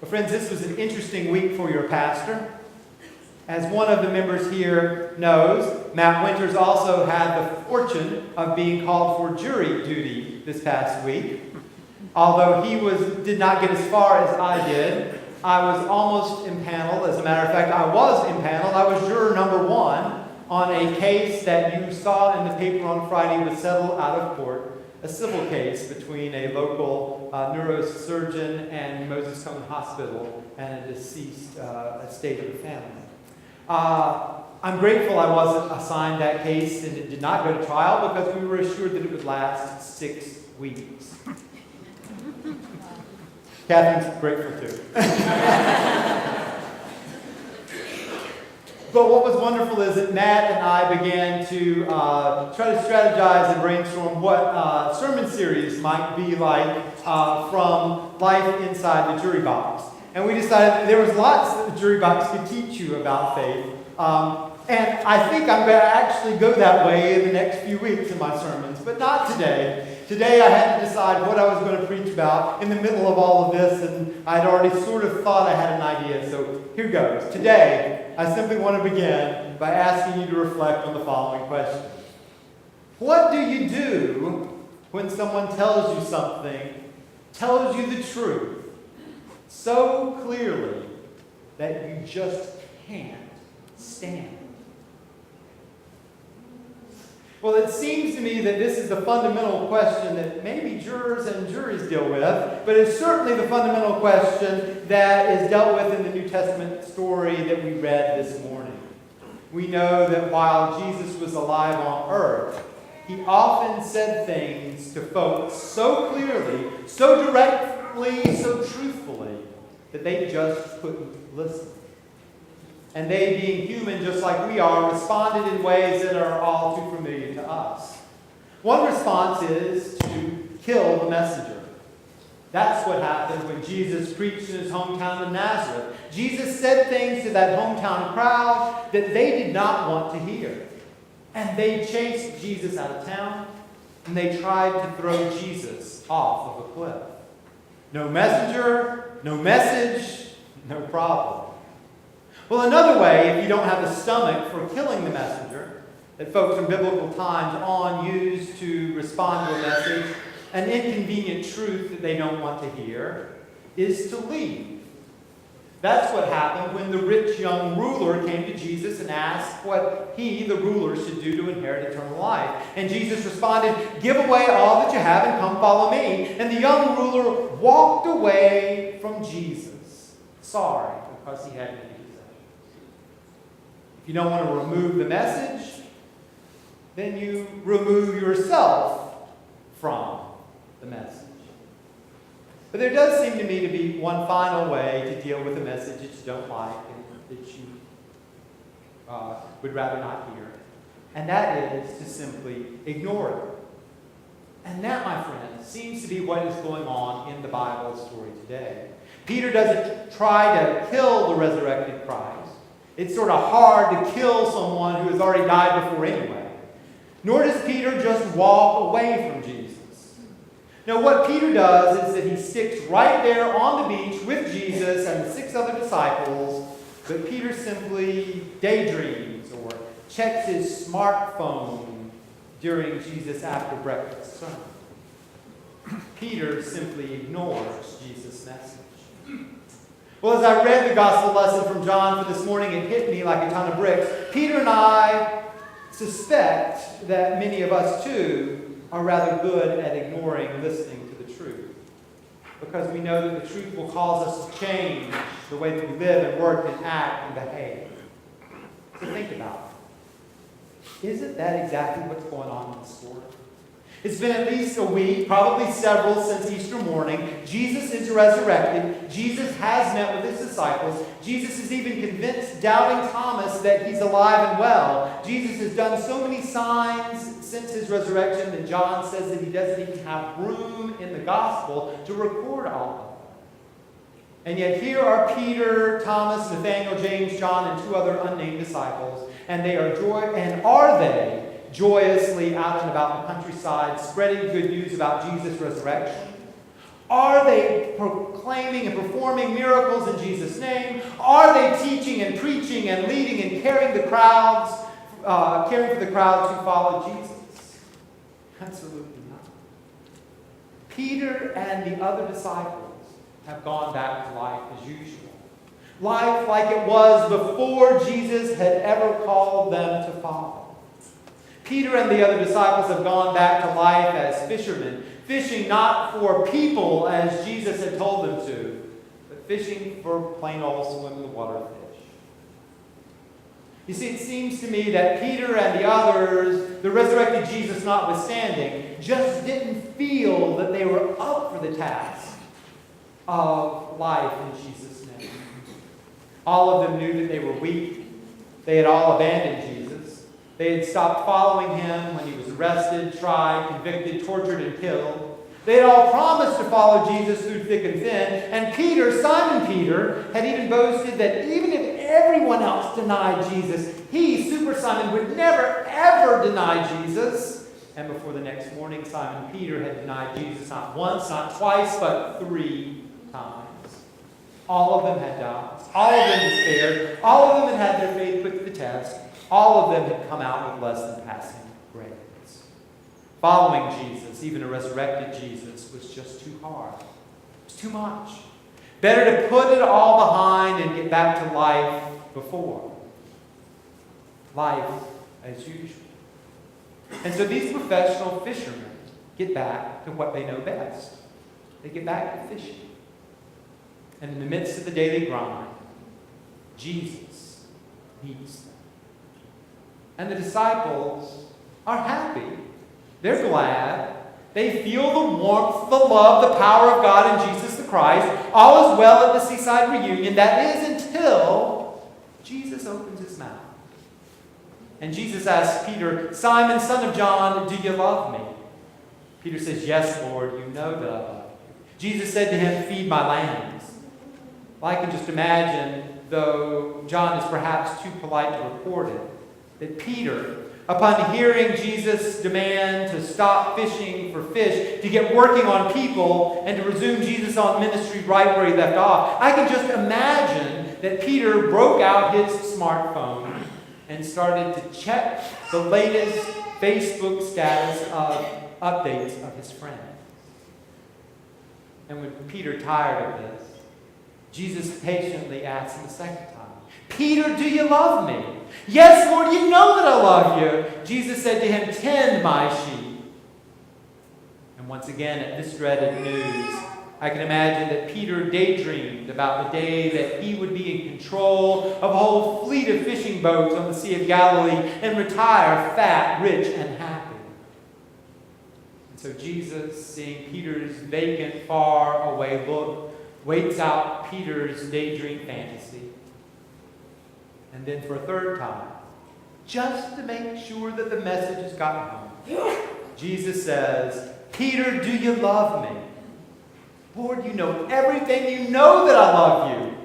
Well, friends, this was an interesting week for your pastor. As one of the members here knows, Matt Winters also had the fortune of being called for jury duty this past week. Although he did not get as far as I did, I was almost impaneled. As a matter of fact, I was impaneled. I was juror number 1 on a case that you saw in the paper on Friday was settled out of court, a civil case between a local neurosurgeon and Moses Cone Hospital and a deceased estate of the family. I'm grateful I wasn't assigned that case and it did not go to trial because we were assured that it would last 6 weeks. Catherine's grateful too. But what was wonderful is that Matt and I began to try to strategize and brainstorm what sermon series might be like from life inside the jury box. And we decided there was lots that the jury box could teach you about faith. And I think I'm going to actually go that way in the next few weeks in my sermons, but not today. Today I had to decide what I was going to preach about in the middle of all of this, and I'd already sort of thought I had an idea, so here goes. Today, I simply want to begin by asking you to reflect on the following question. What do you do when someone tells you something, tells you the truth, so clearly that you just can't stand it? Well, it seems to me that this is the fundamental question that maybe jurors and juries deal with, but it's certainly the fundamental question that is dealt with in the New Testament story that we read this morning. We know that while Jesus was alive on earth, he often said things to folks so clearly, so directly, so truthfully, that they just couldn't listen. And they, being human just like we are, responded in ways that are all too familiar to us. One response is to kill the messenger. That's what happened when Jesus preached in his hometown of Nazareth. Jesus said things to that hometown crowd that they did not want to hear. And they chased Jesus out of town, and they tried to throw Jesus off of a cliff. No messenger, no message, no problem. Well, another way, if you don't have a stomach for killing the messenger, that folks in biblical times on used to respond to a message, an inconvenient truth that they don't want to hear, is to leave. That's what happened when the rich young ruler came to Jesus and asked what he, the ruler, should do to inherit eternal life. And Jesus responded, "Give away all that you have and come follow me." And the young ruler walked away from Jesus, sorry, because he had many possessions. If you don't want to remove the message, then you remove yourself from the message. But there does seem to me to be one final way to deal with a message that you don't like and that you would rather not hear. And that is to simply ignore it. And that, my friends, seems to be what is going on in the Bible story today. Peter doesn't try to kill the resurrected Christ. It's sort of hard to kill someone who has already died before anyway. Nor does Peter just walk away from Jesus. Now, what Peter does is that he sticks right there on the beach with Jesus and the 6 other disciples, but Peter simply daydreams or checks his smartphone during Jesus' after breakfast sermon. Peter simply ignores Jesus' message. Well, as I read the gospel lesson from John for this morning, it hit me like a ton of bricks. Peter and I suspect that many of us too are rather good at ignoring listening to the truth, because we know that the truth will cause us to change the way that we live and work and act and behave. So think about it. Isn't that exactly what's going on in the story? It's been at least a week, probably several, since Easter morning. Jesus is resurrected. Jesus has met with his disciples. Jesus has even convinced doubting Thomas that he's alive and well. Jesus has done so many signs since his resurrection that John says that he doesn't even have room in the gospel to record all of them. And yet here are Peter, Thomas, Nathanael, James, John, and 2 other unnamed disciples, and are they joyously out and about the countryside, spreading good news about Jesus' resurrection? Are they proclaiming and performing miracles in Jesus' name? Are they teaching and preaching and leading and caring for the crowds who follow Jesus? Absolutely not. Peter and the other disciples have gone back to life as usual. Life like it was before Jesus had ever called them to follow. Peter and the other disciples have gone back to life as fishermen, fishing not for people as Jesus had told them to, but fishing for plain old swim-in-the-water fish. You see, it seems to me that Peter and the others, the resurrected Jesus notwithstanding, just didn't feel that they were up for the task of life in Jesus' name. All of them knew that they were weak. They had all abandoned Jesus. They had stopped following him when he was arrested, tried, convicted, tortured, and killed. They had all promised to follow Jesus through thick and thin. And Peter, Simon Peter, had even boasted that even if everyone else denied Jesus, he, Super Simon, would never, ever deny Jesus. And before the next morning, Simon Peter had denied Jesus not once, not twice, but 3 times. All of them had doubts. All of them despaired. All of them had had their faith put to the test. All of them had come out with less than passing grades. Following Jesus, even a resurrected Jesus, was just too hard. It was too much. Better to put it all behind and get back to life before. Life as usual. And so these professional fishermen get back to what they know best. They get back to fishing. And in the midst of the daily grind, Jesus meets them. And the disciples are happy. They're glad. They feel the warmth, the love, the power of God in Jesus the Christ. All is well at the seaside reunion. That is until Jesus opens his mouth. And Jesus asks Peter, Simon, son of John, do you love me? Peter says, yes, Lord, you know that I love you. Jesus said to him, feed my lambs. Well, I can just imagine, though John is perhaps too polite to record it, that Peter, upon hearing Jesus' demand to stop fishing for fish, to get working on people, and to resume Jesus on ministry right where he left off, I can just imagine that Peter broke out his smartphone and started to check the latest Facebook status of updates of his friends. And when Peter tired of this, Jesus patiently asked him a second time, Peter, do you love me? Yes, Lord, you know that I love you. Jesus said to him, tend my sheep. And once again, at this dreaded news, I can imagine that Peter daydreamed about the day that he would be in control of a whole fleet of fishing boats on the Sea of Galilee and retire fat, rich, and happy. And so Jesus, seeing Peter's vacant, far away look, waits out Peter's daydream fantasy. And then for a third time, just to make sure that the message has gotten home, Jesus says, Peter, do you love me? Lord, you know everything. You know that I love you.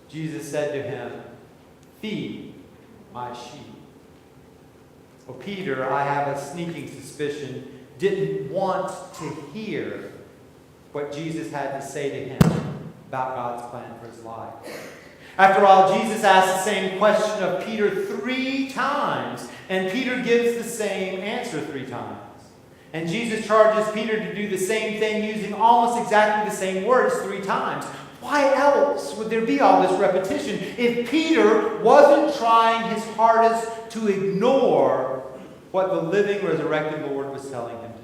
Jesus said to him, feed my sheep. Well, Peter, I have a sneaking suspicion, didn't want to hear what Jesus had to say to him about God's plan for his life. After all, Jesus asked the same question of Peter 3 times, and Peter gives the same answer 3 times. And Jesus charges Peter to do the same thing using almost exactly the same words 3 times. Why else would there be all this repetition if Peter wasn't trying his hardest to ignore what the living, resurrected Lord was telling him to